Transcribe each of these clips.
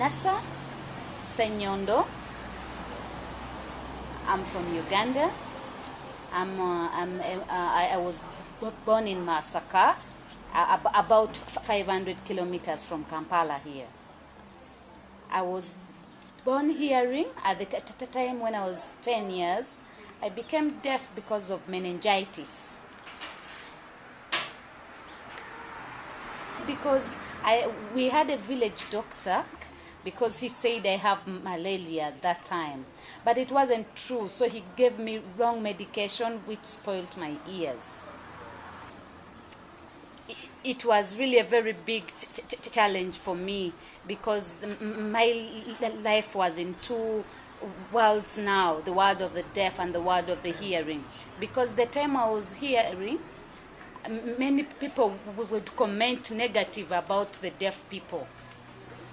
Nasser Ssenyendo. I'm from Uganda. I was born in Masaka, about 500 kilometers from Kampala here. I was born hearing. At the time when I was 10 years, I became deaf because of meningitis. Because we had a village doctor, because he said I have malaria at that time. But it wasn't true, so he gave me wrong medication which spoiled my ears. It was really a very big challenge for me, because my life was in two worlds now, the world of the deaf and the world of the hearing. Because the time I was hearing, many people would comment negative about the deaf people.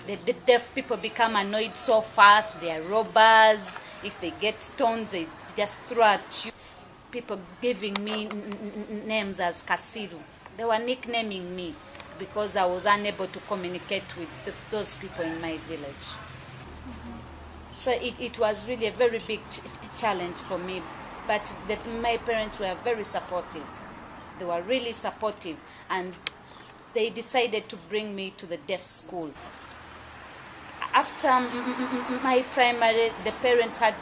The deaf people become annoyed so fast. They are robbers. If they get stones, they just throw at you. People giving me names as Kasiru. They were nicknaming me because I was unable to communicate with those people in my village. So it was really a very big challenge for me. But my parents were very supportive. They were really supportive, and they decided to bring me to the deaf school. After my primary, the parents had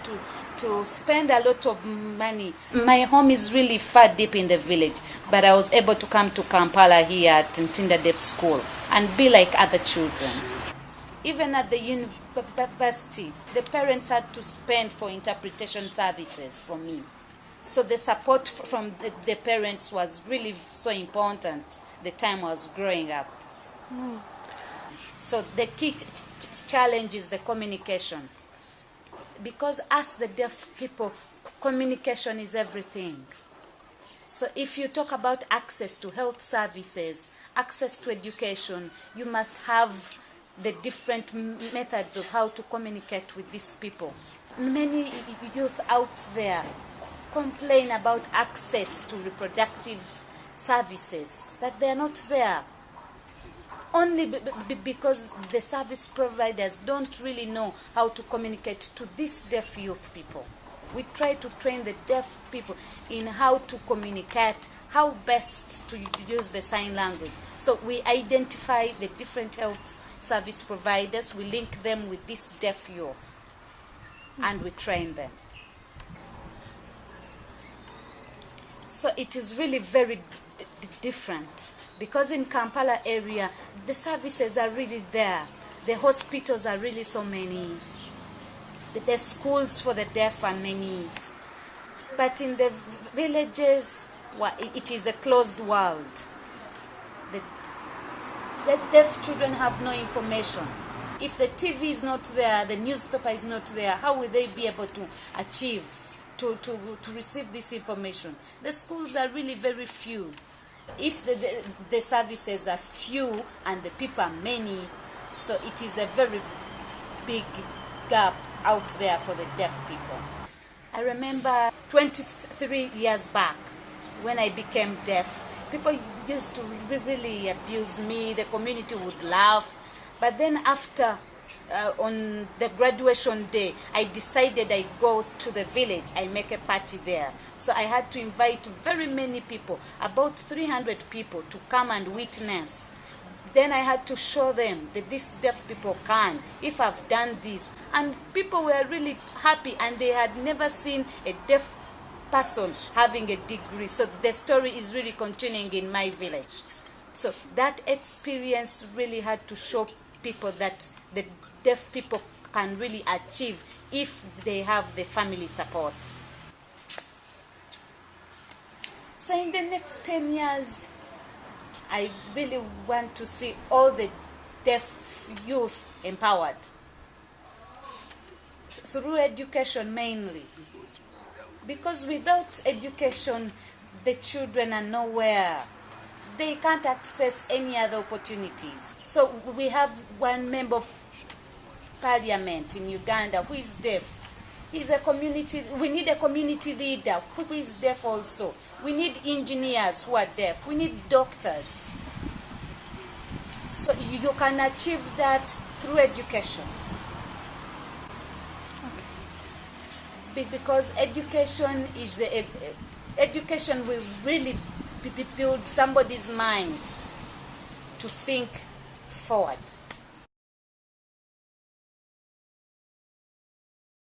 to spend a lot of money. My home is really far deep in the village, but I was able to come to Kampala here at Ntinda Deaf School and be like other children. Even at the university, the parents had to spend for interpretation services for me. So the support from the parents was really so important the time I was growing up. So the key challenge is the communication. Because as the deaf people, communication is everything. So if you talk about access to health services, access to education, you must have the different methods of how to communicate with these people. Many youth out there complain about access to reproductive services, that they are not there. Only because the service providers don't really know how to communicate to these deaf youth people. We try to train the deaf people in how to communicate, how best to use the sign language. So we identify the different health service providers, we link them with these deaf youth, and we train them. So it is really very different, because in Kampala area, the services are really there. The hospitals are really so many. The schools for the deaf are many. But in the villages, it is a closed world. The deaf children have no information. If the TV is not there, the newspaper is not there, how will they be able to achieve, to receive this information? The schools are really very few. If the services are few and the people are many, so it is a very big gap out there for the deaf people. I remember 23 years back when I became deaf, people used to really abuse me, the community would laugh. But then after, on the graduation day, I decided I go to the village, I make a party there. So I had to invite very many people, about 300 people, to come and witness. Then I had to show them that these deaf people can, if I've done this. And people were really happy, and they had never seen a deaf person having a degree. So the story is really continuing in my village. So that experience really had to show people that the deaf people can really achieve if they have the family support. So in the next 10 years, I really want to see all the deaf youth empowered. Through education mainly. Because without education, the children are nowhere. They can't access any other opportunities. So we have one member of parliament in Uganda who is deaf. He's a community. We need a community leader who is deaf also. We need engineers who are deaf. We need doctors. So you can achieve that through education. because education is education will really build somebody's mind to think forward.